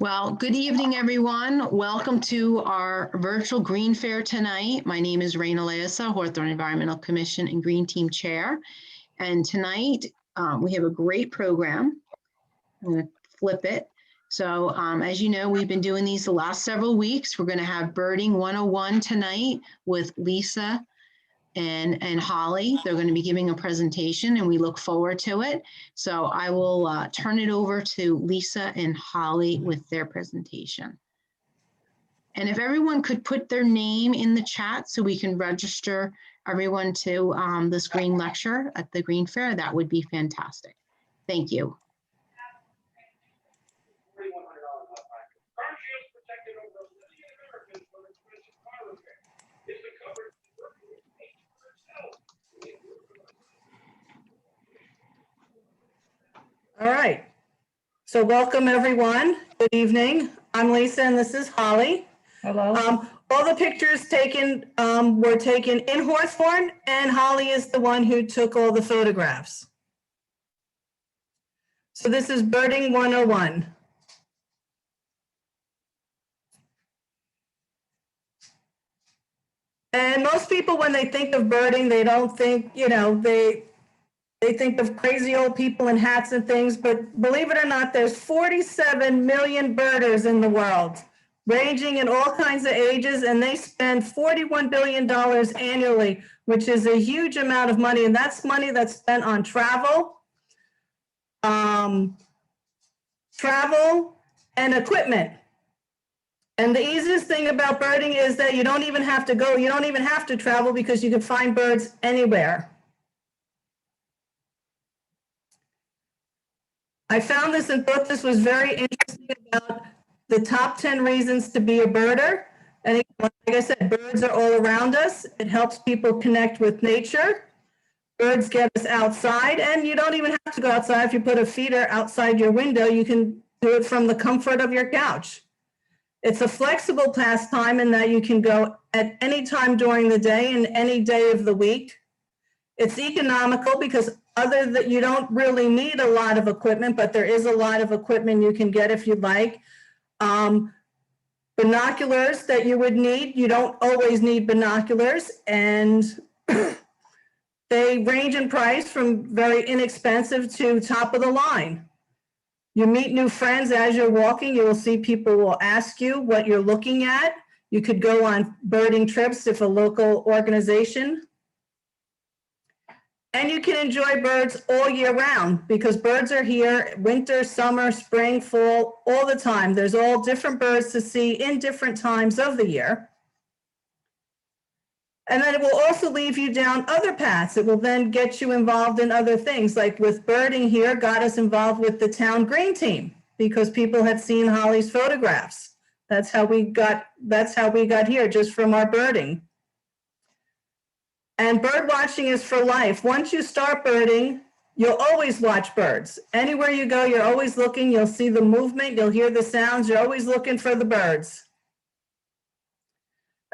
Well, good evening, everyone. Welcome to our virtual Green Fair tonight. My name is Raina Leasa, Hawthorne Environmental Commission and Green Team Chair. And tonight we have a great program. I'm going to flip it. So as you know, we've been doing these the last several weeks. We're going to have Birding 101 tonight with Lisa and Holly. They're going to be giving a presentation and we look forward to it. So I will turn it over to Lisa and Holly with their presentation. And if everyone could put their name in the chat so we can register everyone to this green lecture at the Green Fair, that would be fantastic. Thank you. All right, so welcome everyone. Good evening. I'm Lisa and this is Holly. Hello. All the pictures taken were taken in Hawthorne, and Holly is the one who took all the photographs. So this is Birding 101. And most people, when they think of birding, they don't think, you know, they think of crazy old people in hats and things, but believe it or not, there's 47 million birders in the world, ranging in all kinds of ages, and they spend $41 billion annually, which is a huge amount of money, and that's money that's spent on travel, and equipment. And the easiest thing about birding is that you don't even have to go, you don't even have to travel because you can find birds anywhere. I found this and thought this was very interesting about the top 10 reasons to be a birder. And like I said, birds are all around us. It helps people connect with nature. Birds get us outside, and you don't even have to go outside. If you put a feeder outside your window, you can do it from the comfort of your couch. It's a flexible pastime in that you can go at any time during the day and any day of the week. It's economical because you don't really need a lot of equipment, but there is a lot of equipment you can get if you'd like. Binoculars that you would need, you don't always need binoculars, and they range in price from very inexpensive to top of the line. You meet new friends as you're walking. You will see people will ask you what you're looking at. You could go on birding trips if a local organization. And you can enjoy birds all year round because birds are here winter, summer, spring, fall, all the time. There's all different birds to see in different times of the year. And then it will also lead you down other paths. It will then get you involved in other things, like with birding here, got us involved with the town green team because people had seen Holly's photographs. That's how we got here, just from our birding. And bird watching is for life. Once you start birding, you'll always watch birds. Anywhere you go, you're always looking. You'll see the movement. You'll hear the sounds. You're always looking for the birds.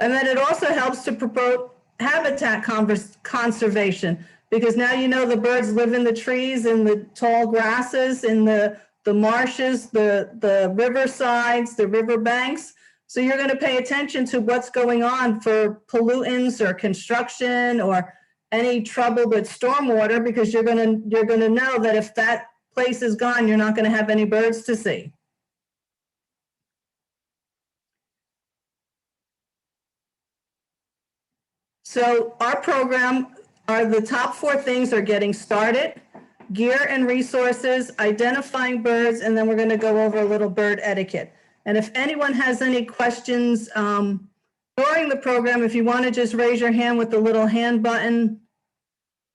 And then it also helps to promote habitat conservation because now you know the birds live in the trees, in the tall grasses, in the marshes, the river sides, the river banks. So you're going to pay attention to what's going on for pollutants or construction or any trouble with stormwater because you're going to know that if that place is gone, you're not going to have any birds to see. So our program are the top 4 things are getting started, gear and resources, identifying birds, and then we're going to go over a little bird etiquette. And if anyone has any questions during the program, if you want to just raise your hand with the little hand button,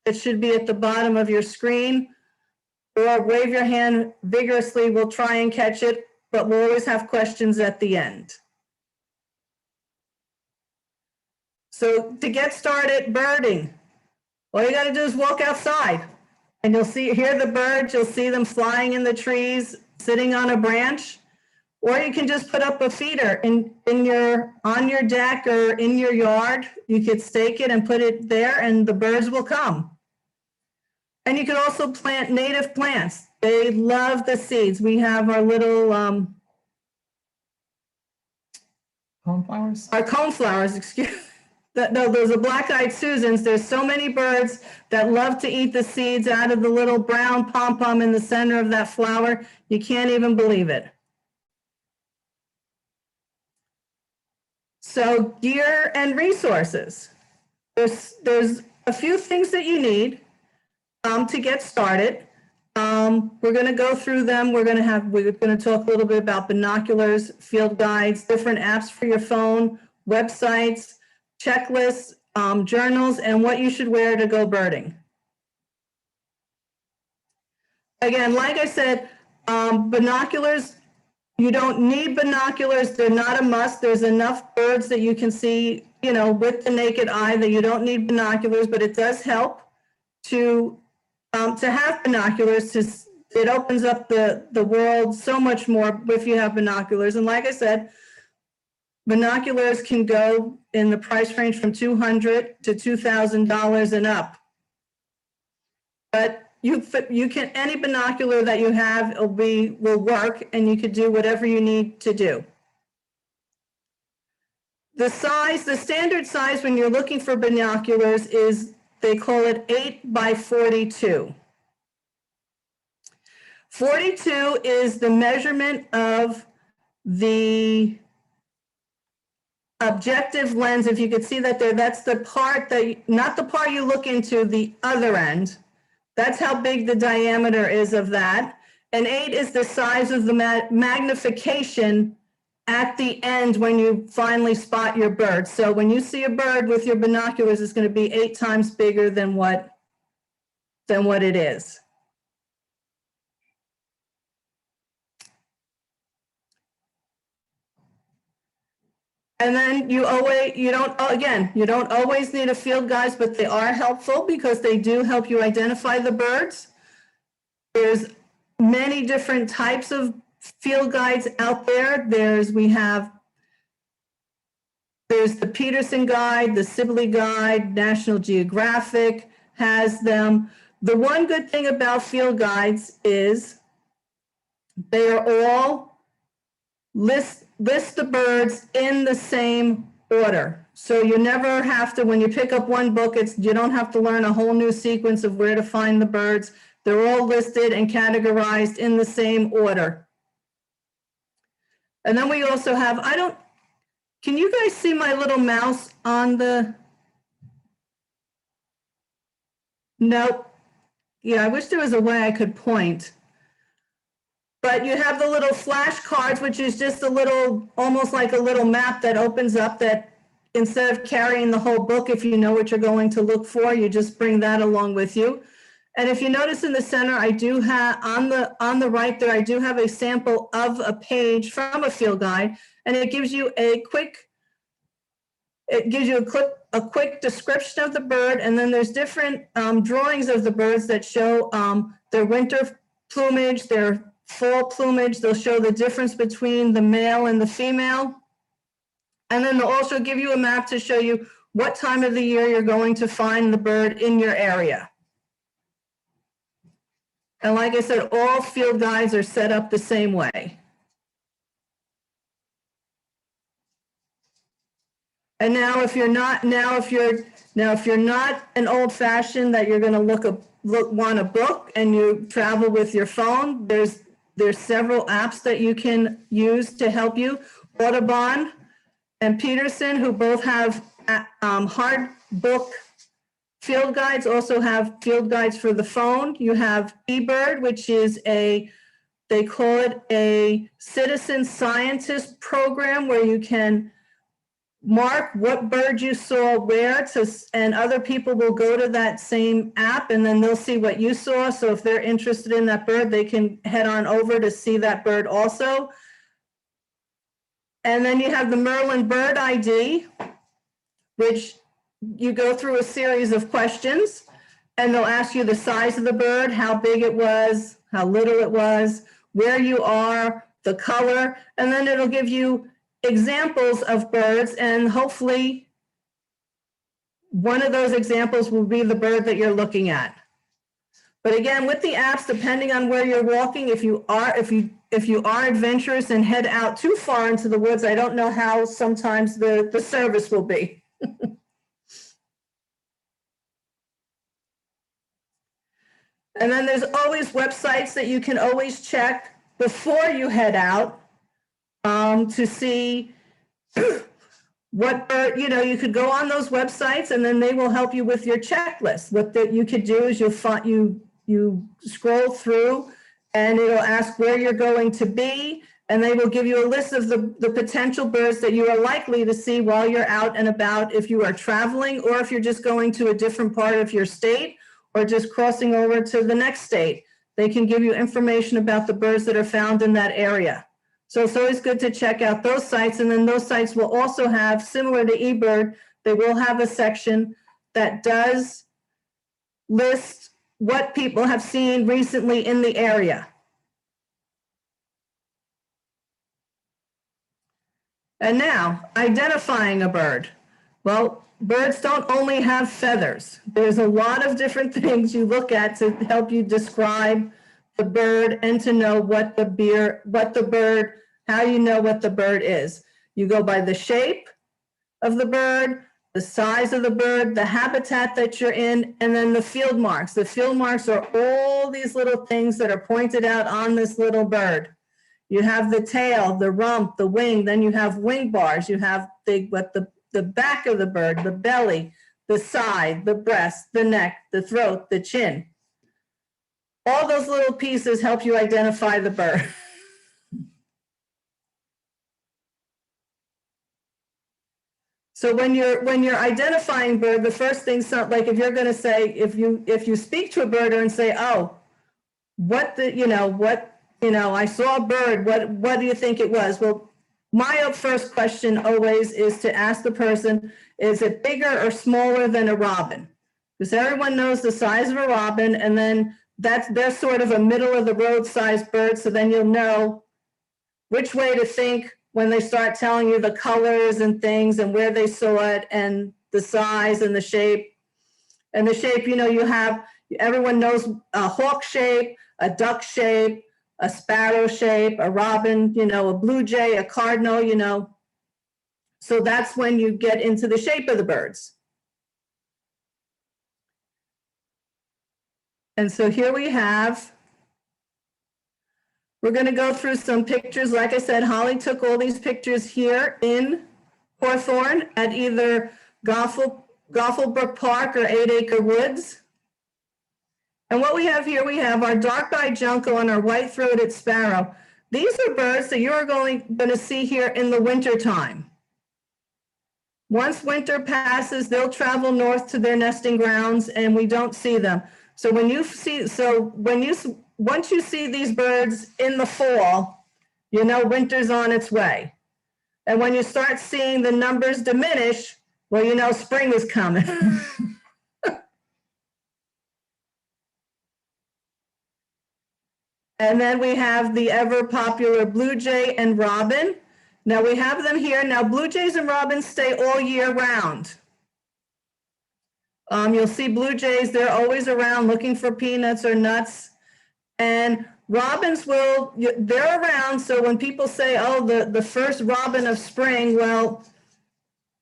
it should be at the bottom of your screen, or wave your hand vigorously. We'll try and catch it, but we'll always have questions at the end. So to get started birding, all you got to do is walk outside and you'll hear the birds. You'll see them flying in the trees, sitting on a branch. Or you can just put up a feeder on your deck or in your yard. You could stake it and put it there and the birds will come. And you can also plant native plants. They love the seeds. We have our little, Coneflowers? our coneflowers, excuse me. No, those are black-eyed Susans. There's so many birds that love to eat the seeds out of the little brown pom-pom in the center of that flower. You can't even believe it. So gear and resources. There's a few things that you need to get started. We're going to go through them. We're going to talk a little bit about binoculars, field guides, different apps for your phone, websites, checklists, journals, and what you should wear to go birding. Again, like I said, binoculars, you don't need binoculars. They're not a must. There's enough birds that you can see, you know, with the naked eye that you don't need binoculars, but it does help to have binoculars. It opens up the world so much more if you have binoculars. And like I said, binoculars can go in the price range from $200 to $2,000 and up. But you can, any binocular that you have will work, and you could do whatever you need to do. The size, the standard size when you're looking for binoculars is, they call it 8 by 42. 42 is the measurement of the objective lens. If you could see that there, that's the part that, not the part you look into, the other end. That's how big the diameter is of that. And 8 is the size of the magnification at the end when you finally spot your bird. So when you see a bird with your binoculars, it's going to be 8 times bigger than what it is. And then you don't always need a field guide, but they are helpful because they do help you identify the birds. There's many different types of field guides out there. There's the Peterson guide, the Sibley guide, National Geographic has them. The one good thing about field guides is they are all list the birds in the same order. So you never have to, when you pick up one book, you don't have to learn a whole new sequence of where to find the birds. They're all listed and categorized in the same order. And then we also have, can you guys see my little mouse on the? Nope. Yeah, I wish there was a way I could point. But you have the little flashcards, which is just a little, almost like a little map that opens up, that instead of carrying the whole book, if you know what you're going to look for, you just bring that along with you. And if you notice in the center, I do have, on the right there, I do have a sample of a page from a field guide, and it gives you a quick description of the bird, and then there's different drawings of the birds that show their winter plumage, their fall plumage. They'll show the difference between the male and the female. And then they'll also give you a map to show you what time of the year you're going to find the bird in your area. And like I said, all field guides are set up the same way. And now if you're not an old fashioned that you're going to want a book and you travel with your phone, there's several apps that you can use to help you. Audubon and Peterson, who both have hard book field guides, also have field guides for the phone. You have eBird, which is they call it a citizen scientist program, where you can mark what bird you saw where, and other people will go to that same app and then they'll see what you saw. So if they're interested in that bird, they can head on over to see that bird also. And then you have the Merlin Bird ID, which you go through a series of questions and they'll ask you the size of the bird, how big it was, how little it was, where you are, the color, and then it'll give you examples of birds, and hopefully one of those examples will be the bird that you're looking at. But again, with the apps, depending on where you're walking, if you are adventurous and head out too far into the woods, I don't know how sometimes the service will be. And then there's always websites that you can always check before you head out to see what bird, you could go on those websites and then they will help you with your checklist. What that you could do is you scroll through and it'll ask where you're going to be, and they will give you a list of the potential birds that you are likely to see while you're out and about if you are traveling or if you're just going to a different part of your state or just crossing over to the next state. They can give you information about the birds that are found in that area. So it's always good to check out those sites, and then those sites will also have, similar to eBird, they will have a section that does list what people have seen recently in the area. And now, identifying a bird. Well, birds don't only have feathers. There's a lot of different things you look at to help you describe the bird and to know how you know what the bird is. You go by the shape of the bird, the size of the bird, the habitat that you're in, and then the field marks. The field marks are all these little things that are pointed out on this little bird. You have the tail, the rump, the wing, then you have wing bars. You have the back of the bird, the belly, the side, the breast, the neck, the throat, the chin. All those little pieces help you identify the bird. So when you're identifying bird, the first thing, like if you're going to say, if you speak to a birder and say, oh, I saw a bird, what do you think it was? Well, my first question always is to ask the person, is it bigger or smaller than a robin? Because everyone knows the size of a robin, and then they're sort of a middle of the road sized bird, so then you'll know which way to think when they start telling you the colors and things and where they saw it and the size and the shape. And the shape, everyone knows a hawk shape, a duck shape, a sparrow shape, a robin, a blue jay, a cardinal, So that's when you get into the shape of the birds. And so here we're going to go through some pictures. Like I said, Holly took all these pictures here in Hawthorne at either Goffelbrook Park or 8 Acre Woods. And what we have here, we have our dark-eyed junco and our white-throated sparrow. These are birds that you're going to see here in the wintertime. Once winter passes, they'll travel north to their nesting grounds and we don't see them. So once you see these birds in the fall, winter's on its way. And when you start seeing the numbers diminish, well, spring is coming. And then we have the ever popular blue jay and robin. Now we have them here. Now blue jays and robins stay all year round. You'll see blue jays, they're always around looking for peanuts or nuts. And robins they're around. So when people say, oh, the first robin of spring, well,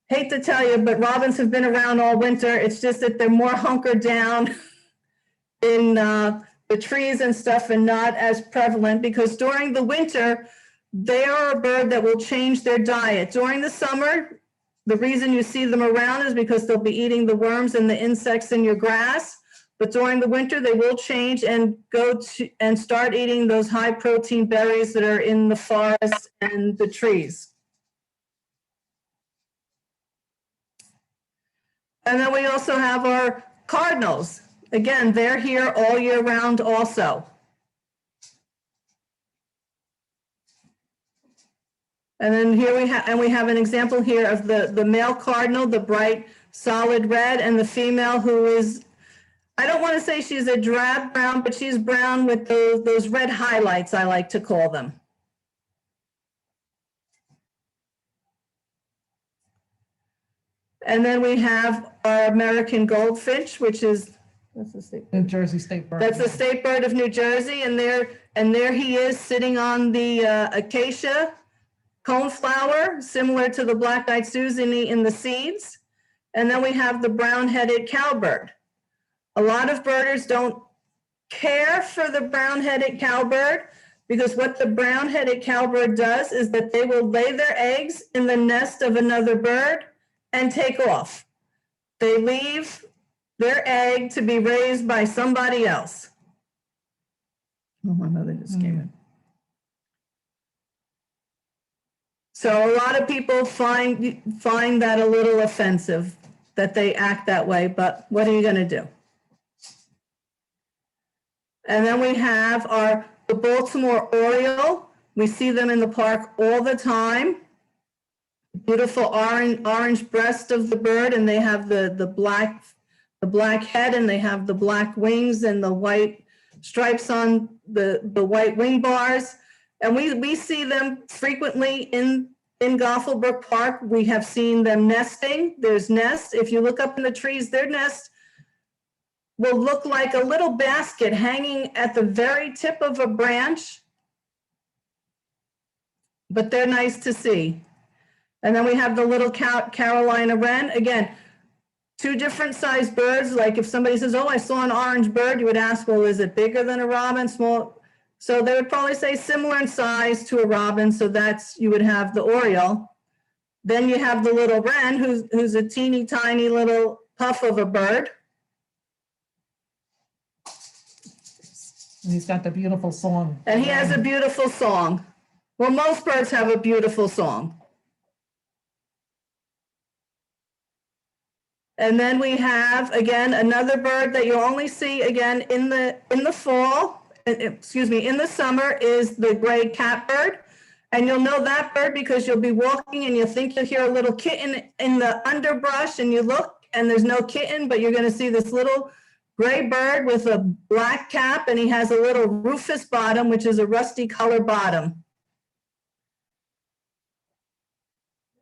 hate to tell you, but robins have been around all winter. It's just that they're more hunkered down in the trees and stuff and not as prevalent, because during the winter, they are a bird that will change their diet. During the summer, the reason you see them around is because they'll be eating the worms and the insects in your grass. But during the winter, they will change and and start eating those high protein berries that are in the forest and the trees. And then we also have our cardinals. Again, they're here all year round also. And then here we have an example here of the male cardinal, the bright solid red, and the female who is, I don't want to say she's a drab brown, but she's brown with those red highlights, I like to call them. And then we have our American goldfinch, which is That's the state. New Jersey State Bird. That's the state bird of New Jersey, and there he is sitting on the acacia coneflower, similar to the black-eyed Susan in the seeds. And then we have the brown-headed cowbird. A lot of birders don't care for the brown-headed cowbird because what the brown-headed cowbird does is that they will lay their eggs in the nest of another bird and take off. They leave their egg to be raised by somebody else. Oh, my mother just came in. So a lot of people find that a little offensive that they act that way, but what are you going to do? And then we have the Baltimore Oriole. We see them in the park all the time. Beautiful orange breast of the bird, and they have the black head, and they have the black wings and the white stripes on the white wing bars. And we see them frequently in Gothelbrook Park. We have seen them nesting. There's nests. If you look up in the trees, their nest will look like a little basket hanging at the very tip of a branch, but they're nice to see. And then we have the little Carolina wren. Again, two different sized birds. Like if somebody says, oh, I saw an orange bird, you would ask, well, is it bigger than a robin, small? So they would probably say similar in size to a robin. So you would have the oriole. Then you have the little wren, who's a teeny tiny little puff of a bird. And he's got the beautiful song. And he has a beautiful song. Well, most birds have a beautiful song. And then we have, again, another bird that you only see again in the fall, in the summer, is the gray catbird. And you'll know that bird because you'll be walking and you'll think you'll hear a little kitten in the underbrush, and you look and there's no kitten, but you're going to see this little gray bird with a black cap, and he has a little rufous bottom, which is a rusty color bottom.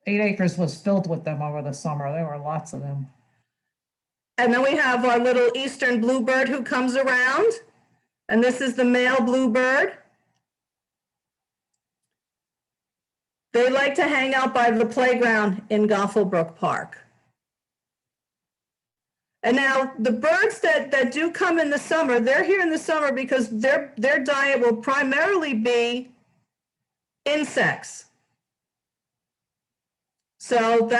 8 acres was filled with them over the summer. There were lots of them. And then we have our little eastern bluebird who comes around, and this is the male bluebird. They like to hang out by the playground in Gothelbrook Park. And now the birds that do come in the summer, they're here in the summer because their diet will primarily be insects. So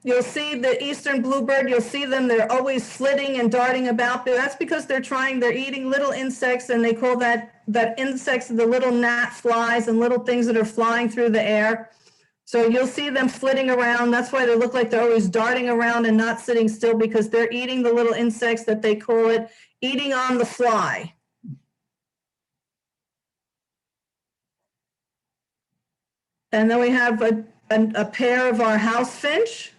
you'll see the eastern bluebird, you'll see them, they're always flitting and darting about. That's because they're eating little insects, and they call that insects the little gnat flies and little things that are flying through the air. So you'll see them flitting around. That's why they look like they're always darting around and not sitting still, because they're eating the little insects that they call it eating on the fly. And then we have a pair of our house finch.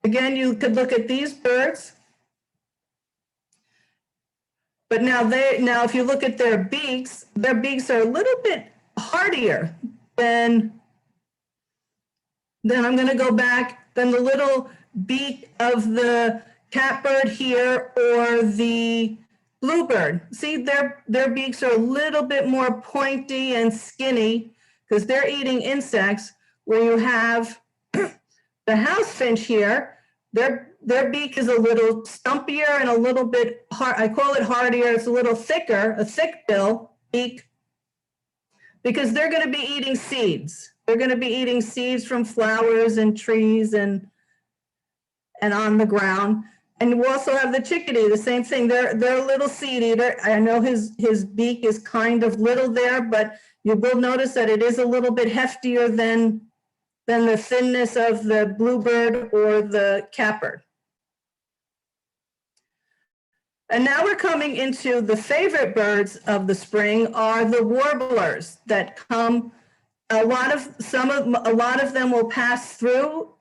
Again, you could look at these birds. But now if you look at their beaks are a little bit hardier than I'm going to go back, than the little beak of the catbird here or the bluebird. See, their beaks are a little bit more pointy and skinny because they're eating insects, where you have the house finch here. Their beak is a little stumpier and a little bit hard. I call it hardier. It's a little thicker, a thick bill beak, because they're going to be eating seeds. They're going to be eating seeds from flowers and trees and on the ground. And we also have the chickadee, the same thing. They're a little seed eater. I know his beak is kind of little there, but you will notice that it is a little bit heftier than the thinness of the bluebird or the catbird. And now we're coming into the favorite birds of the spring are the warblers that come. A lot of them will pass through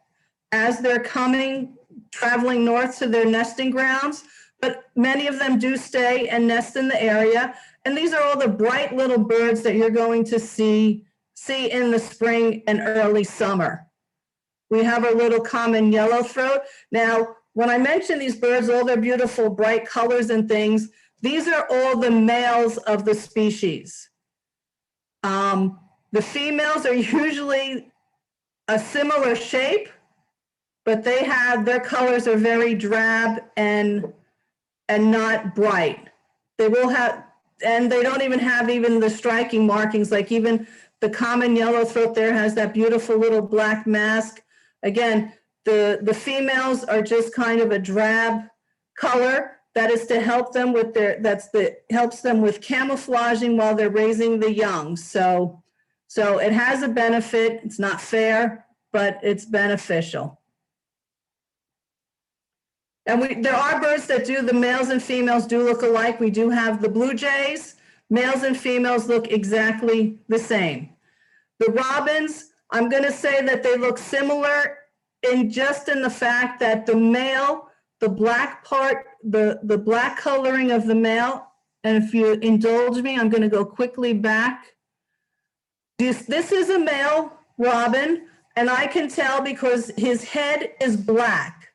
as they're traveling north to their nesting grounds, but many of them do stay and nest in the area. And these are all the bright little birds that you're going to see in the spring and early summer. We have our little common yellowthroat. Now, when I mention these birds, all their beautiful bright colors and things, these are all the males of the species. The females are usually a similar shape, but their colors are very drab and not bright. They will have, and they don't even have even the striking markings, like even the common yellowthroat there has that beautiful little black mask. Again, the females are just kind of a drab color. That is to help them with helps them with camouflaging while they're raising the young. So it has a benefit. It's not fair, but it's beneficial. And there are birds that do, the males and females do look alike. We do have the blue jays. Males and females look exactly the same. The robins, I'm going to say that they look similar in the fact that the male, the black part, the black coloring of the male, and if you indulge me, I'm going to go quickly back. This is a male robin, and I can tell because his head is black.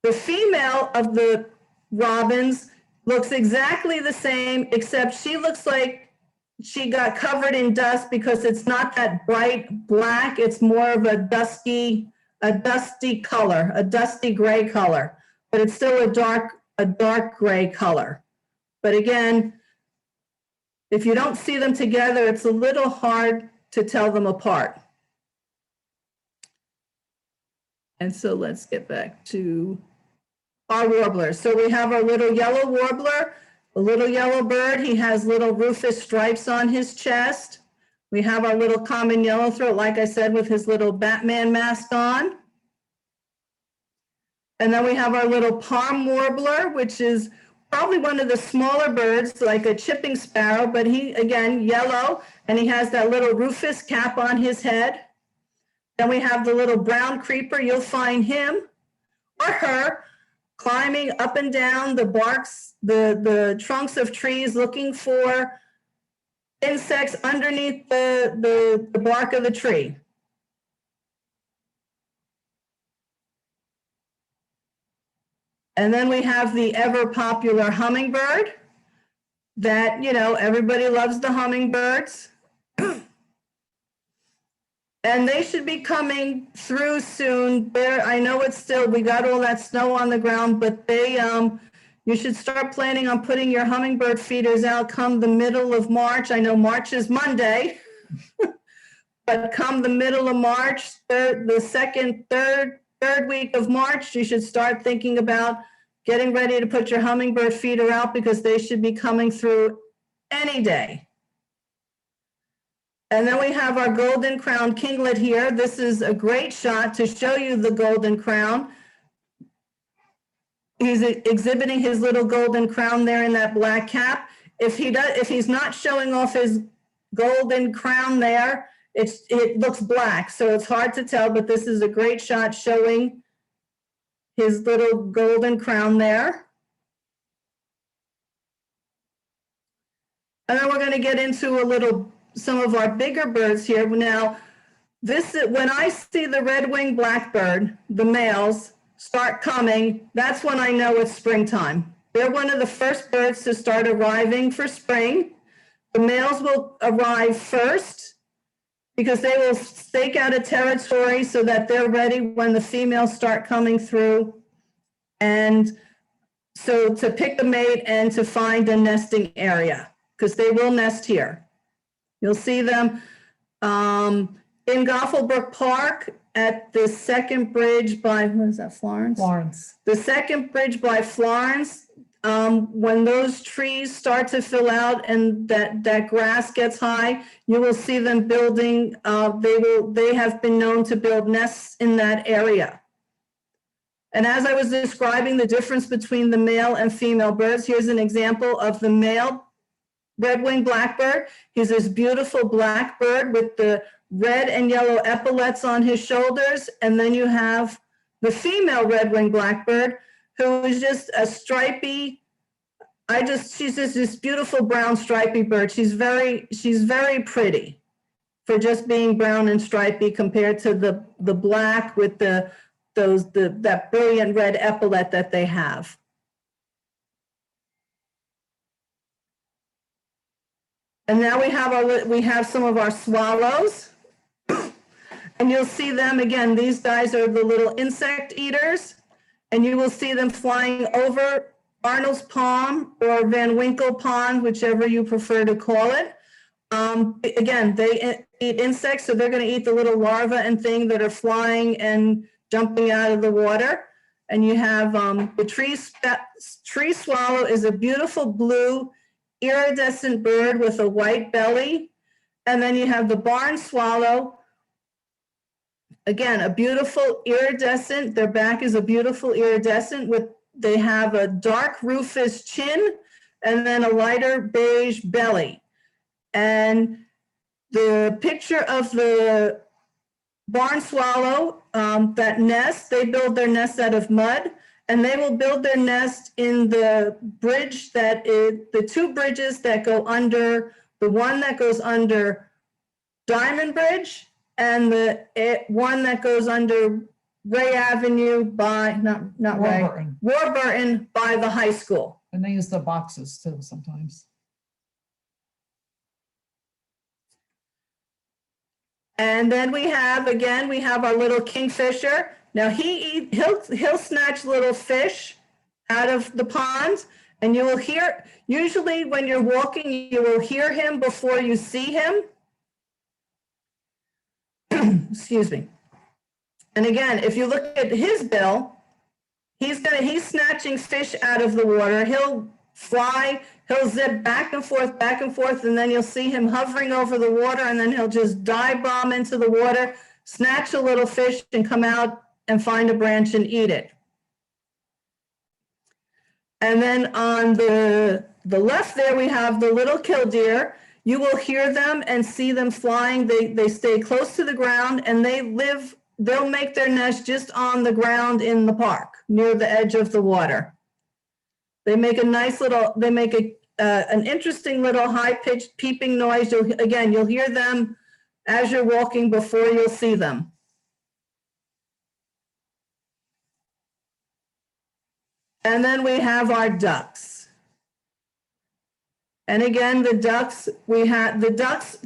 The female of the robins looks exactly the same, except she looks like she got covered in dust because it's not that bright black. It's more of a dusty color, a dusty gray color, but it's still a dark gray color. But again, if you don't see them together, it's a little hard to tell them apart. And so let's get back to our warblers. So we have our little yellow warbler, a little yellow bird. He has little rufous stripes on his chest. We have our little common yellowthroat, like I said, with his little Batman mask on. And then we have our little palm warbler, which is probably one of the smaller birds, like a chipping sparrow, but he, again, yellow, and he has that little rufous cap on his head. Then we have the little brown creeper. You'll find him or her climbing up and down the barks, the trunks of trees, looking for insects underneath the bark of the tree. And then we have the ever popular hummingbird that, everybody loves the hummingbirds. And they should be coming through soon. I know we got all that snow on the ground, but you should start planning on putting your hummingbird feeders out come the middle of March. I know March is Monday, but come the middle of March, third week of March, you should start thinking about getting ready to put your hummingbird feeder out because they should be coming through any day. And then we have our golden crowned kinglet here. This is a great shot to show you the golden crown. He's exhibiting his little golden crown there in that black cap. If he's not showing off his golden crown there, it looks black, so it's hard to tell, but this is a great shot showing his little golden crown there. And then we're going to get into some of our bigger birds here. Now, when I see the red-winged blackbird, the males start coming, that's when I know it's springtime. They're one of the first birds to start arriving for spring. The males will arrive first because they will stake out a territory so that they're ready when the females start coming through. And so to pick a mate and to find a nesting area, because they will nest here. You'll see them in Goffelbrook Park at the second bridge by, what is that, Florence? Florence. The second bridge by Florence, when those trees start to fill out and that grass gets high, you will see them building, they have been known to build nests in that area. And as I was describing the difference between the male and female birds, here's an example of the male red-winged blackbird. He's this beautiful black bird with the red and yellow epaulets on his shoulders. And then you have the female red-winged blackbird, who is just a stripy, she's just this beautiful brown stripy bird. She's very pretty for just being brown and stripy compared to the black with the that brilliant red epaulet that they have. And now we have some of our swallows. And you'll see them again. These guys are the little insect eaters. And you will see them flying over Arnold's Pond or Van Winkle Pond, whichever you prefer to call it. Again, they eat insects, so they're going to eat the little larvae and thing that are flying and jumping out of the water. And you have the tree swallow is a beautiful blue iridescent bird with a white belly. And then you have the barn swallow. Again, a beautiful iridescent, their back is a beautiful iridescent they have a dark rufous chin and then a lighter beige belly. And the picture of the barn swallow, that nest, they build their nest out of mud, and they will build their nest in the bridge the two bridges that go under, the one that goes under Diamond Bridge and the one that goes under Ray Avenue by, not Ray, Warburton by the high school. And they use the boxes too sometimes. And then we have our little kingfisher. Now he'll snatch little fish out of the ponds, and you will hear, usually when you're walking, you will hear him before you see him. Excuse me. And again, if you look at his bill, he's snatching fish out of the water. He'll fly, he'll zip back and forth, and then you'll see him hovering over the water, and then he'll just dive bomb into the water, snatch a little fish, and come out and find a branch and eat it. And then on the left there, we have the little killdeer. You will hear them and see them flying. They stay close to the ground, and they'll make their nest just on the ground in the park, near the edge of the water. They make an interesting little high-pitched peeping noise. You'll hear them as you're walking before you'll see them. And then we have our ducks. And again, the ducks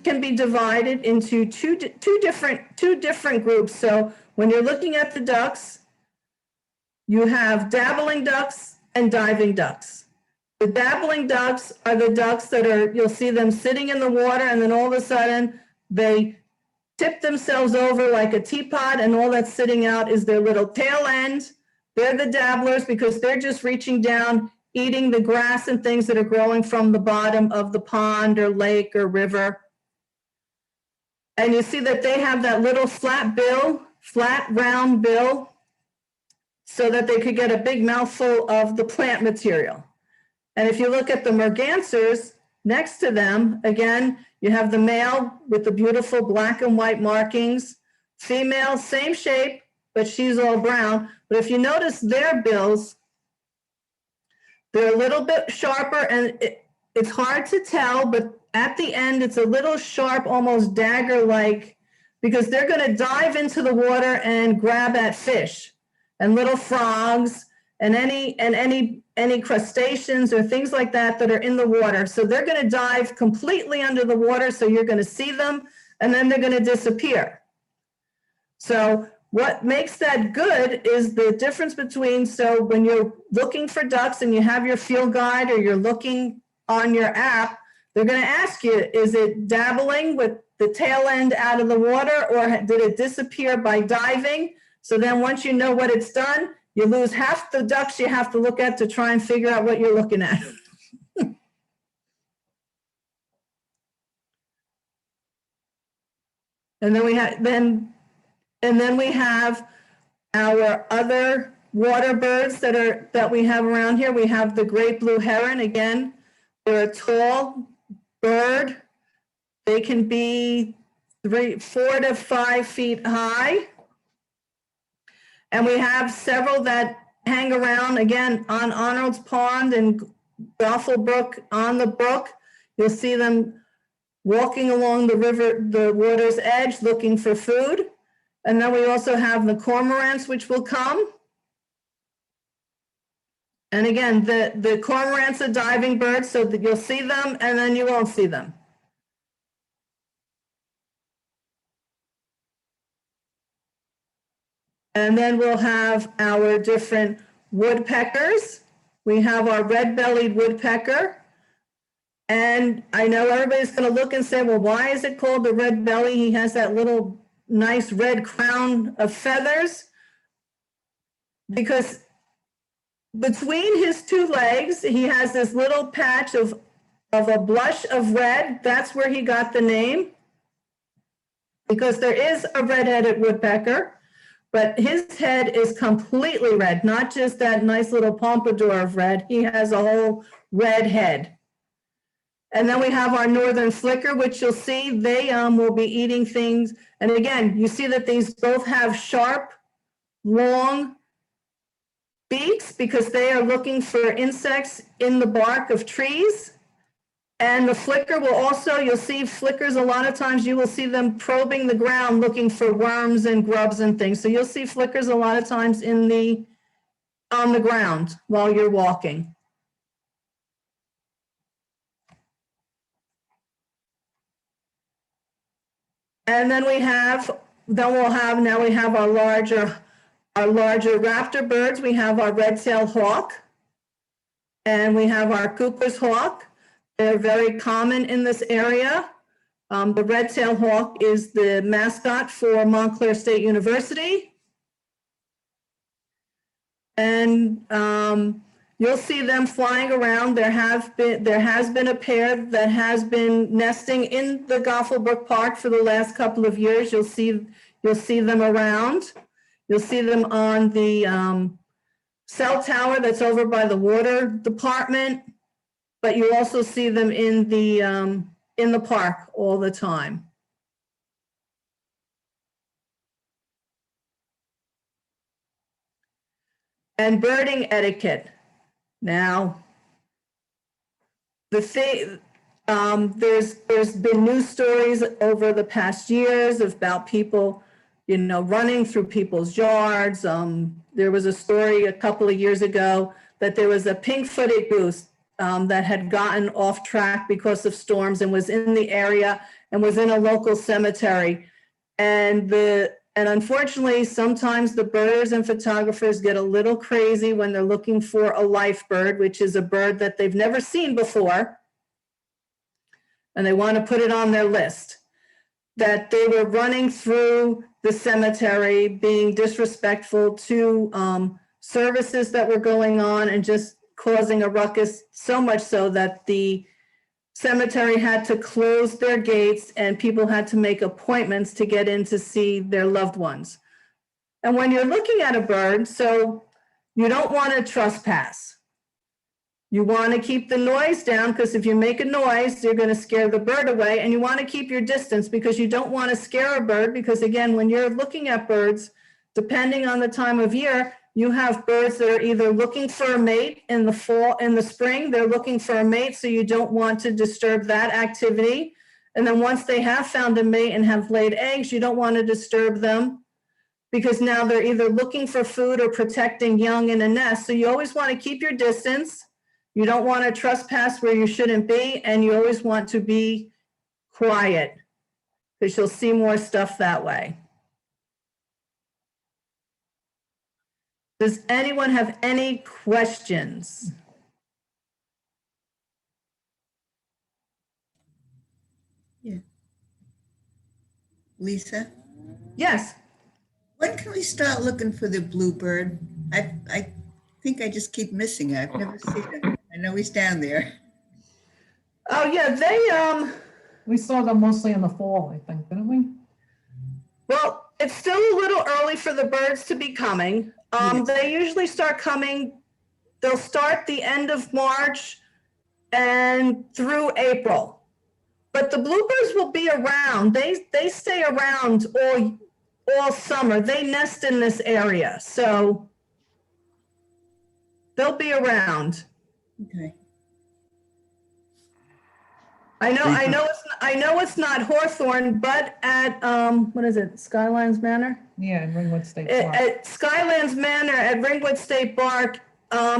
can be divided into two different groups. So when you're looking at the ducks, you have dabbling ducks and diving ducks. The dabbling ducks are the ducks that you'll see them sitting in the water, and then all of a sudden they tip themselves over like a teapot, and all that's sitting out is their little tail end. They're the dabblers because they're just reaching down, eating the grass and things that are growing from the bottom of the pond or lake or river. And you see that they have that little flat round bill, so that they could get a big mouthful of the plant material. And if you look at the mergansers next to them, again, you have the male with the beautiful black and white markings, female, same shape, but she's all brown. But if you notice their bills, they're a little bit sharper, and it's hard to tell, but at the end, it's a little sharp, almost dagger-like, because they're going to dive into the water and grab at fish and little frogs and any crustaceans or things like that are in the water. So they're going to dive completely under the water, so you're going to see them, and then they're going to disappear. So what makes that good is the difference between, so when you're looking for ducks and you have your field guide or you're looking on your app, they're going to ask you, is it dabbling with the tail end out of the water, or did it disappear by diving? So then once you know what it's done, you lose half the ducks you have to look at to try and figure out what you're looking at. And then we have our other water birds that we have around here. We have the great blue heron. Again, they're a tall bird. They can be 4 to 5 feet high. And we have several that hang around, again, on Arnold's Pond and Goffle Brook on the brook. You'll see them walking along the river, the water's edge, looking for food. And then we also have the cormorants, which will come. And again, the cormorants are diving birds, so that you'll see them and then you won't see them. And then we'll have our different woodpeckers. We have our red-bellied woodpecker. And I know everybody's going to look and say, well, why is it called the red belly? He has that little nice red crown of feathers. Because between his two legs, he has this little patch of a blush of red. That's where he got the name. Because there is a red-headed woodpecker, but his head is completely red, not just that nice little pompadour of red. He has a whole red head. And then we have our northern flicker, which you'll see they will be eating things. And again, you see that these both have sharp, long beaks because they are looking for insects in the bark of trees. And the flicker will also, you'll see flickers a lot of times, you will see them probing the ground looking for worms and grubs and things. So you'll see flickers a lot of times on the ground while you're walking. And then we have our larger raptor birds. We have our red-tailed hawk and we have our Cooper's hawk. They're very common in this area. The red-tailed hawk is the mascot for Montclair State University. And you'll see them flying around. There has been a pair that has been nesting in the Goffelbrook Park for the last couple of years. You'll see them around. You'll see them on the cell tower that's over by the water department, but you also see them in the park all the time. And birding etiquette. Now, there's been news stories over the past years about people, running through people's yards. There was a story a couple of years ago that there was a pink-footed goose that had gotten off track because of storms and was in the area and was in a local cemetery. And unfortunately, sometimes the birders and photographers get a little crazy when they're looking for a life bird, which is a bird that they've never seen before, and they want to put it on their list. That they were running through the cemetery, being disrespectful to services that were going on and just causing a ruckus, so much so that the cemetery had to close their gates and people had to make appointments to get in to see their loved ones. And when you're looking at a bird, so you don't want to trespass. You want to keep the noise down because if you make a noise, you're going to scare the bird away, and you want to keep your distance because you don't want to scare a bird because, again, when you're looking at birds, depending on the time of year, you have birds that are either looking for a mate in the fall, in the spring, they're looking for a mate, so you don't want to disturb that activity. And then once they have found a mate and have laid eggs, you don't want to disturb them because now they're either looking for food or protecting young in a nest. So you always want to keep your distance. You don't want to trespass where you shouldn't be, and you always want to be quiet because you'll see more stuff that way. Does anyone have any questions? Yeah. Lisa, Yes. when can we start looking for the bluebird? I think I just keep missing it. I've never seen him. I know he's down there. Oh, yeah, We saw them mostly in the fall, I think, didn't we? well, it's still a little early for the birds to be coming. Yes. They usually start coming, they'll start the end of March and through April. But the bluebirds will be around. They stay around all summer. They nest in this area, so they'll be around. Okay. I know it's not Hawthorne, but at, what is it, Skylands Manor? Yeah, in Ringwood State Park. At Skylands Manor at Ringwood State Park,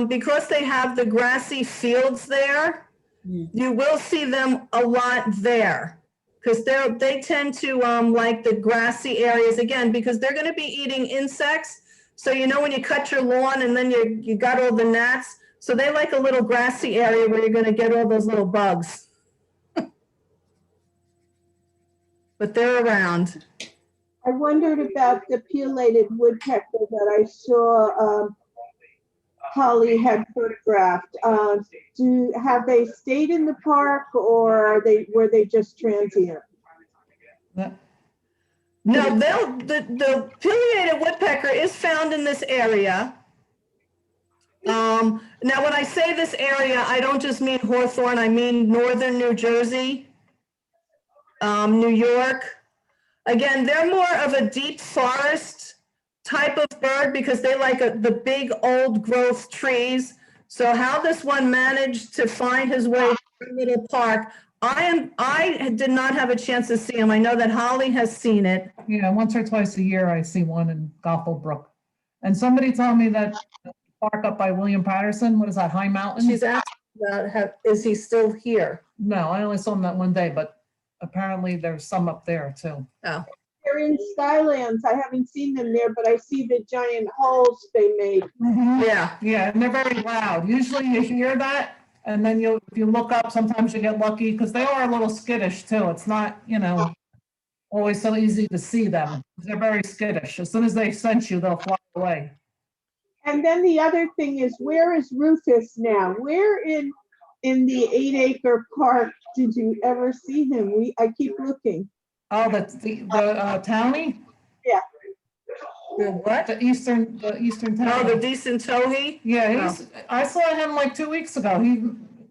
because they have the grassy fields there, you will see them a lot there. Because they tend to like the grassy areas, again, because they're going to be eating insects. So you know when you cut your lawn and then you got all the gnats, so they like a little grassy area where you're going to get all those little bugs. But they're around. I wondered about the pileated woodpecker that I saw Holly had photographed. Have they stayed in the park, or were they just transient? That- No, the pileated woodpecker is found in this area. Now, when I say this area, I don't just mean Hawthorne, I mean northern New Jersey, New York. Again, they're more of a deep forest type of bird because they like the big old growth trees. So how this one managed to find his way to the little park, I did not have a chance to see him. I know that Holly has seen it. Yeah, once or twice a year I see one in Gothelbrook. And somebody told me that park up by William Patterson, what is that, High Mountain? She's asking about is he still here? No, I only saw him that one day, but apparently there's some up there too. Oh, They're in Skylands. I haven't seen them there, but I see the giant holes they made. yeah. Yeah, and they're very loud. Usually you hear that, and then if you look up, sometimes you get lucky, because they are a little skittish too. It's not, always so easy to see them. They're very skittish. As soon as they sense you, they'll fly away. And then the other thing is, where is Rufus now? Where in the 8-acre park did you ever see him? I keep looking. Oh, that's the townie? Yeah. The what? The eastern Oh, townie. the decent towhee? Yeah, I saw him like 2 weeks ago.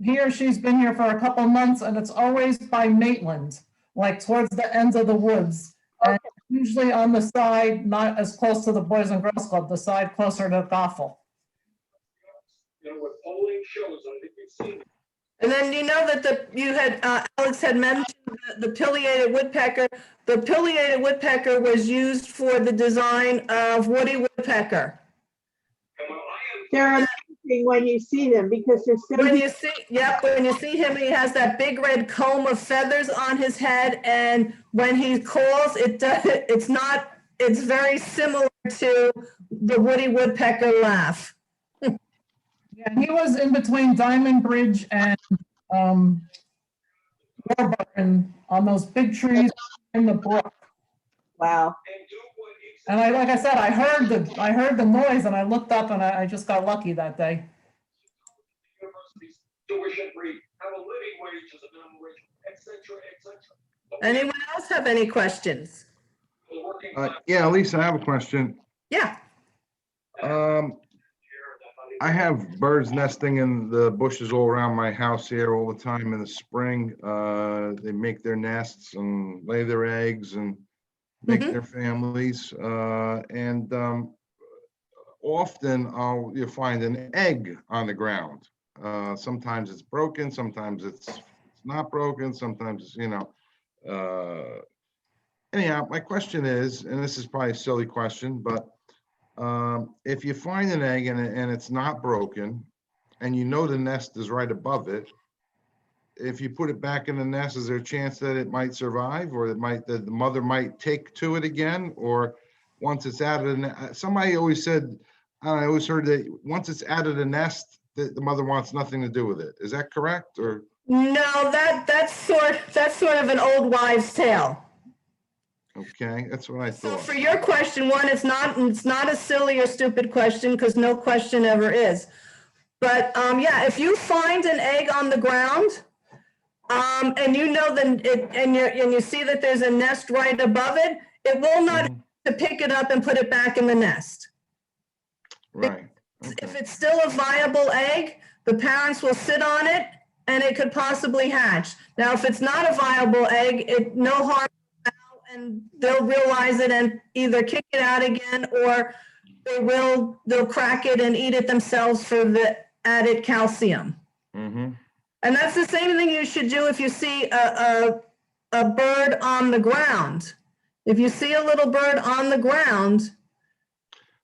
He or she's been here for a couple months, and it's always by Maitland, like towards the ends of the woods. And usually on the side, not as close to the Boys and Girls Club, the side closer to Gothel. What polling shows, I think you've seen it. And then you know that Alex had mentioned the pileated woodpecker. The pileated woodpecker was used for the design of Woody Woodpecker. And when I am They're amazing when you see them because they're so When you see him, he has that big red comb of feathers on his head, and when he calls, it's very similar to the Woody Woodpecker laugh. Yeah, he was in between Diamond Bridge and Warburton on those big trees in the brook. wow. and do what he And like I said, I heard the noise, and I looked up, and I just got lucky that day. university's tuition free, have a living wage as a minimum wage, et cetera, et cetera. Anyone else have any questions? The working Yeah, Lisa, I have a question. Yeah. I have birds nesting in the bushes all around my house here all the time in the spring. They make their nests and lay their eggs and make their families. And often you'll find an egg on the ground. Sometimes it's broken, sometimes it's not broken, sometimes, anyhow, my question is, and this is probably a silly question, but if you find an egg and it's not broken, and you know the nest is right above it, if you put it back in the nest, is there a chance that it might survive, or that the mother might take to it again? Or once it's out of the nest, somebody always said, I always heard that once it's out of the nest, the mother wants nothing to do with it. Is that correct? Or No, that's sort of an old wives' tale. okay, that's what I So thought. for your question, one, it's not a silly or stupid question because no question ever is. But yeah, if you find an egg on the ground, and you know and you see that there's a nest right above it, it will not to pick it up and put it back in the nest. Right. If it's still a viable egg, the parents will sit on it and it could possibly hatch. Now, if it's not a viable egg, no harm, and they'll realize it and either kick it out again, or they'll crack it and eat it themselves for the added calcium. Mm-hmm. And that's the same thing you should do if you see a bird on the ground. If you see a little bird on the ground,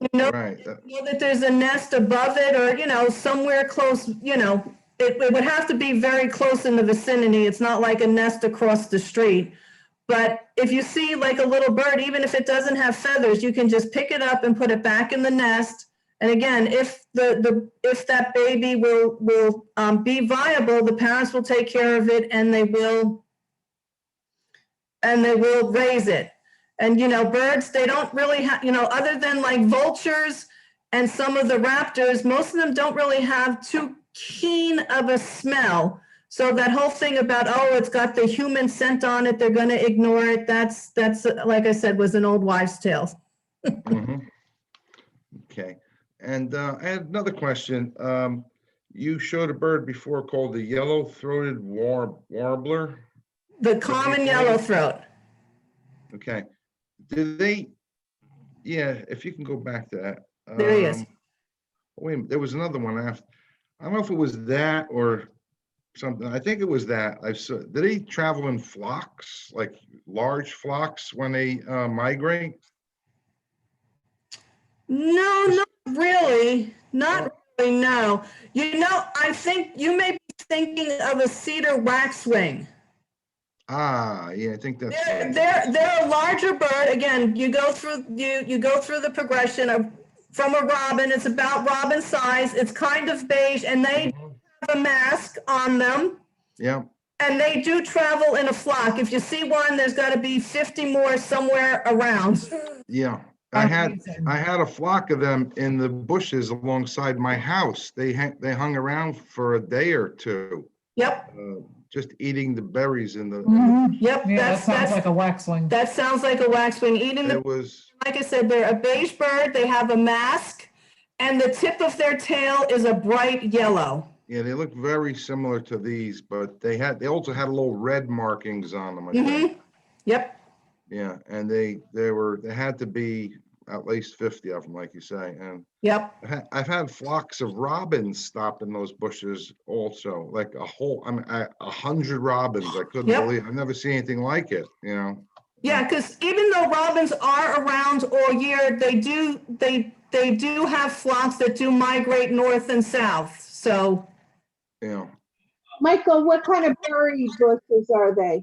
you know, Right. you know that there's a nest above it, or, you know, somewhere close, you know, it would have to be very close in the vicinity. It's not like a nest across the street. But if you see like a little bird, even if it doesn't have feathers, you can just pick it up and put it back in the nest. And again, if if that baby will be viable, the parents will take care of it, and they will raise it. And, you know, birds, they don't really have, you know, other than like vultures and some of the raptors, most of them don't really have too keen of a smell. So that whole thing about, oh, it's got the human scent on it, they're going to ignore it. That's like I said, was an old wives' tale. Mhm. Okay. And I had another question. You showed a bird before called the yellow-throated warbler. The common yellowthroat. Okay. Did they, yeah, if you can go back to that. There he is. Wait, a minute, there was another one after. I don't know if it was that or something. I think it was that. I saw, did they travel in flocks, like large flocks when they migrate? No, not really. Not really, no. You know, I think you may be thinking of a cedar waxwing. Ah, yeah, I think that's. They're a larger bird. Again, you go through the progression of from a robin. It's about robin size. It's kind of beige, and they have a mask on them. Yeah. And they do travel in a flock. If you see one, there's got to be 50 more somewhere around. Yeah. I had a flock of them in the bushes alongside my house. They hung around for a day or two. Yep. Just eating the berries in the. Yep. Yeah, that sounds like a waxwing. That sounds like a waxwing eating. It was. Like I said, they're a beige bird. They have a mask, and the tip of their tail is a bright yellow. Yeah, they look very similar to these, but they also had little red markings on them, I think. Yep. Yeah, and they had to be at least 50 of them, like you say. And Yep. I've had flocks of robins stop in those bushes also, like 100 robins. I couldn't believe. I've never seen anything like it, you know. Yeah, because even though robins are around all year, they do have flocks that do migrate north and south. So. Yeah. Michael, what kind of berry bushes are they?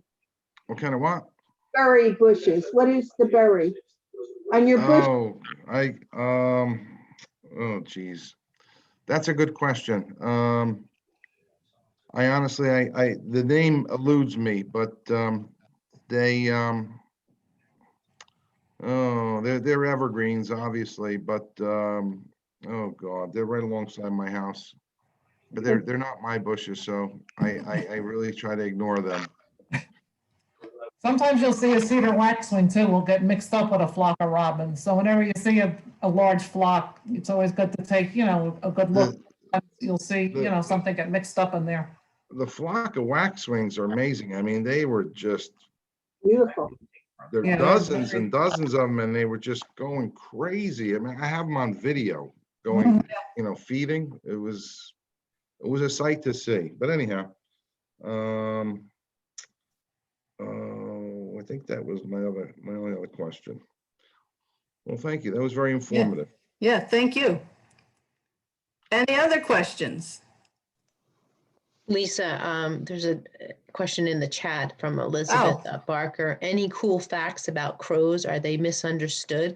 What kind of what? Berry bushes. What is the berry on your bush? Oh, geez. That's a good question. I honestly, the name eludes me, but they're evergreens, obviously, but oh God, they're right alongside my house. But they're not my bushes, so I really try to ignore them. Sometimes you'll see a cedar waxwing too, will get mixed up with a flock of robins. So whenever you see a large flock, it's always good to take, you know, a good look. You'll see, you know, something get mixed up in there. The flock of waxwings are amazing. I mean, they were just Beautiful. there are dozens and dozens of them, and they were just going crazy. I mean, I have them on video going, you know, feeding. It was a sight to see. But anyhow, I think that was my only other question. Well, thank you. That was very informative. Yeah, thank you. Any other questions? Lisa, there's a question in the chat from Elizabeth Barker. Any cool facts about crows? Are they misunderstood?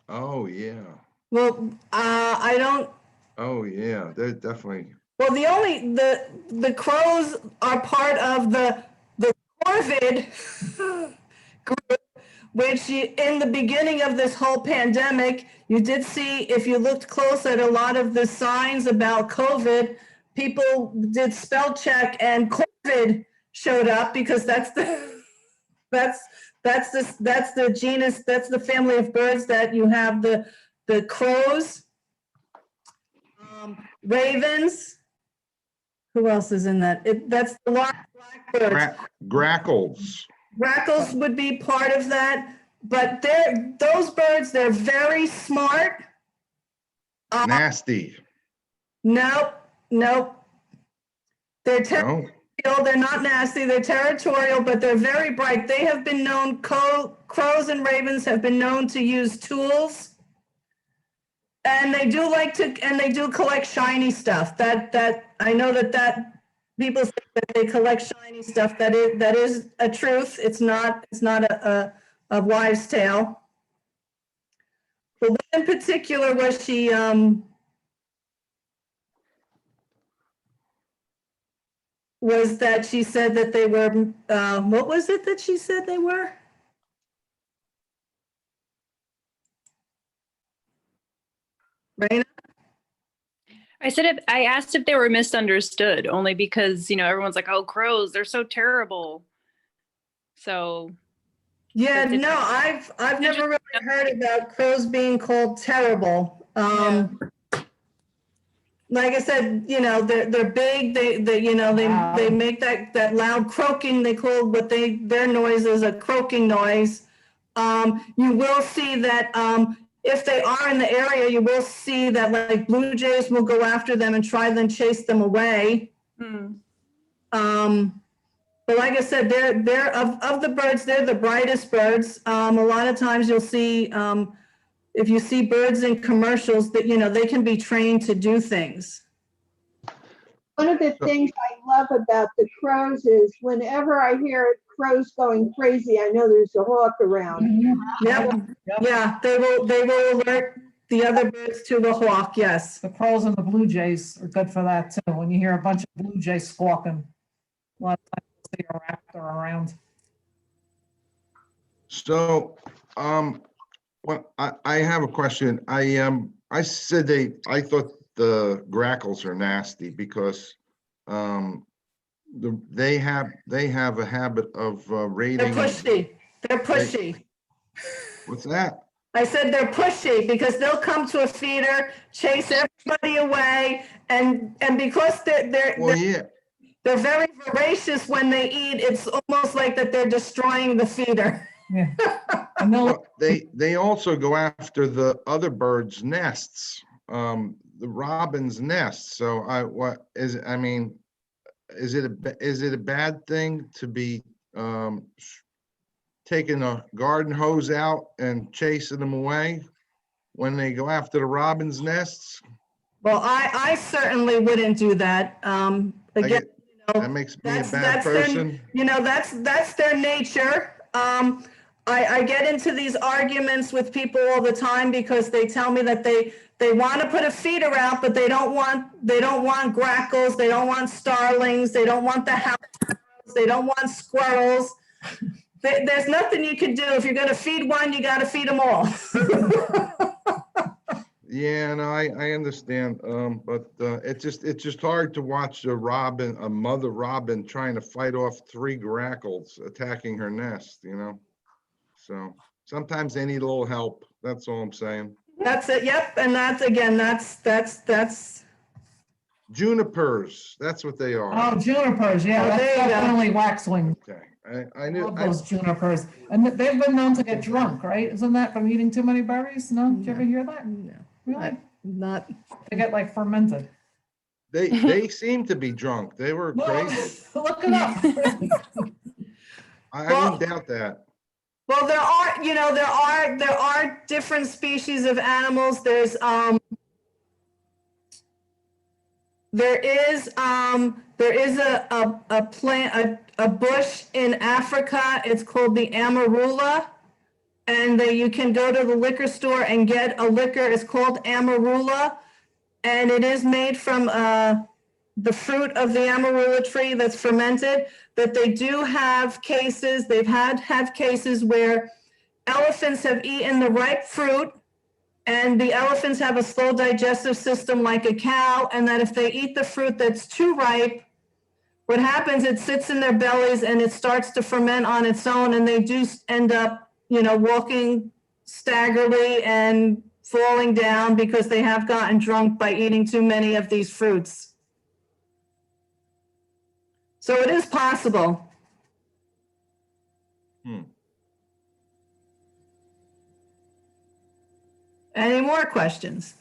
Oh, yeah. Well, I don't. Oh, yeah. They're definitely. Well, the crows are part of the corvid group, which in the beginning of this whole pandemic, you did see, if you looked close at a lot of the signs about COVID, people did spell check and corvid showed up because that's the genus, that's the family of birds that you have the crows, ravens. Who else is in that? That's the large blackbirds. Grackles. Grackles would be part of that, but those birds, they're very smart. Nasty. Nope, nope. They're No? they're not nasty, they're territorial, but they're very bright. They have been known, crows and ravens have been known to use tools. And they do and they do collect shiny stuff. I know that people say that they collect shiny stuff. That is a truth. It's not a wives' tale. But what in particular was she, was that she said that they were, what was it that she said they were? Raina? I asked if they were misunderstood, only because, everyone's like, oh, crows, they're so terrible. So, Yeah, no, I've never really heard about crows being called terrible. Like I said, they're big. Wow. They make that loud croaking. They call their noise is a croaking noise. You will see that if they are in the area, you will see that like blue jays will go after them and try and chase them away. But like I said, they're of the birds, they're the brightest birds. A lot of times you'll see, if you see birds in commercials, that they can be trained to do things. One of the things I love about the crows is whenever I hear crows going crazy, I know there's a hawk around. Yep. Yeah, they will alert the other birds to the hawk. Yes. The crows and the blue jays are good for that too. When you hear a bunch of blue jays squawking, a lot of times you'll see a raptor around. So, I have a question. I said I thought the grackles are nasty because, they have a habit of They're raiding. pushy. They're pushy. What's that? I said they're pushy because they'll come to a feeder, chase everybody away, and because Well, yeah. they're very voracious when they eat. It's almost like that they're destroying the feeder. Yeah. And Well, they also go after the other birds' nests, the robin's nests. So is it a bad thing to be taking a garden hose out and chasing them away when they go after the robin's nests? Well, I certainly wouldn't do that. Again, That makes me a bad person. That's their nature. I get into these arguments with people all the time because they tell me that they want to put a feeder out, but they don't want grackles, they don't want starlings, they don't want the house sparrows, they don't want squirrels. There's nothing you can do. If you're going to feed one, you got to feed them all. Yeah, no, I understand. But it's just hard to watch a mother robin trying to fight off 3 grackles attacking her nest, So sometimes they need a little help. That's all I'm saying. That's it. Yep. And that's Junipers, that's what they are. oh, junipers, yeah, Oh, that's there you go. definitely waxwing. Okay, I knew. Love those junipers. And they've been known to get drunk, right? Isn't that from eating too many berries? No? Did you ever hear that? no, Really? not. They get like fermented. They seem to be drunk. They were crazy. Look it up. I wouldn't doubt that. Well, there are different species of animals. There is a plant, a bush in Africa. It's called the amarula, and you can go to the liquor store and get a liquor. It's called amarula, and it is made from the fruit of the amarula tree that's fermented. That they do have cases. They've have cases where elephants have eaten the ripe fruit. And the elephants have a slow digestive system like a cow, and that if they eat the fruit that's too ripe, what happens, it sits in their bellies and it starts to ferment on its own, and they do end up, walking staggerly and falling down because they have gotten drunk by eating too many of these fruits. So it is possible. Any more questions?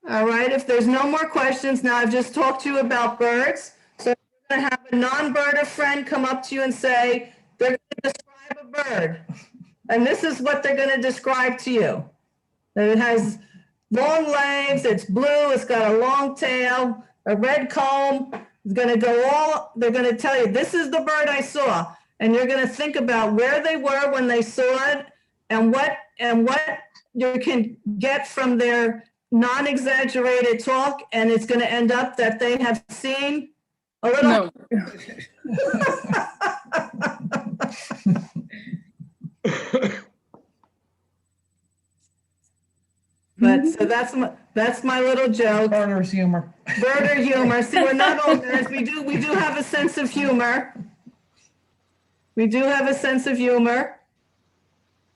All right, if there's no more questions, now I've just talked to you about birds. So you're going to have a non-birder friend come up to you and say, they're going to describe a bird. And this is what they're going to describe to you. That it has long legs, it's blue, it's got a long tail, a red comb. It's going to go all, they're going to tell you, this is the bird I saw. And you're going to think about where they were when they saw it and what you can get from their non-exaggerated talk, and it's going to end up that they have seen a little. No. But so that's my little joke. Burner's humor. Birder humor. See, we're not all nerds. We do have a sense of humor. We do have a sense of humor.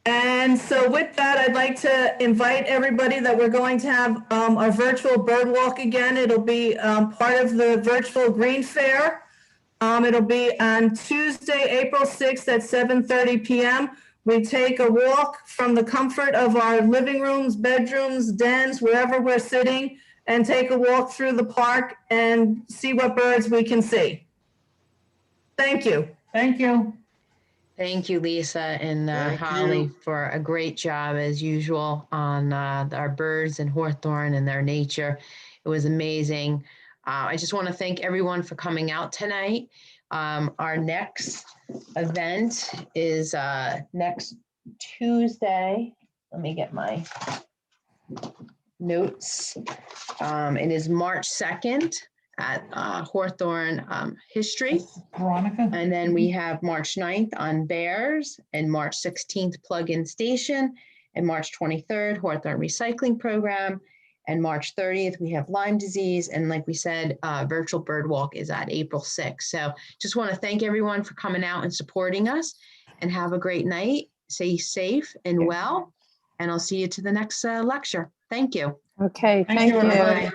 And so with that, I'd like to invite everybody that we're going to have our virtual bird walk again. It'll be part of the virtual Green Fair. It'll be on Tuesday, April 6th at 7:30 p.m. We take a walk from the comfort of our living rooms, bedrooms, dens, wherever we're sitting, and take a walk through the park and see what birds we can see. Thank you. Thank you. Thank you, Lisa and Thank Holly, you. for a great job as usual on our birds and Hawthorne and their nature. It was amazing. I just want to thank everyone for coming out tonight. Our next event is next Tuesday. Let me get my notes. It is March 2nd at Hawthorne History. Veronica? And then we have March 9th on Bears, and March 16th Plug-in Station, and March 23rd Hawthorne Recycling Program, and March 30th we have Lyme disease, and like we said, virtual bird walk is at April 6th. So just want to thank everyone for coming out and supporting us, and have a great night. Stay safe and well, and I'll see you to the next lecture. Thank you. Okay, Thank thank you, you. everybody.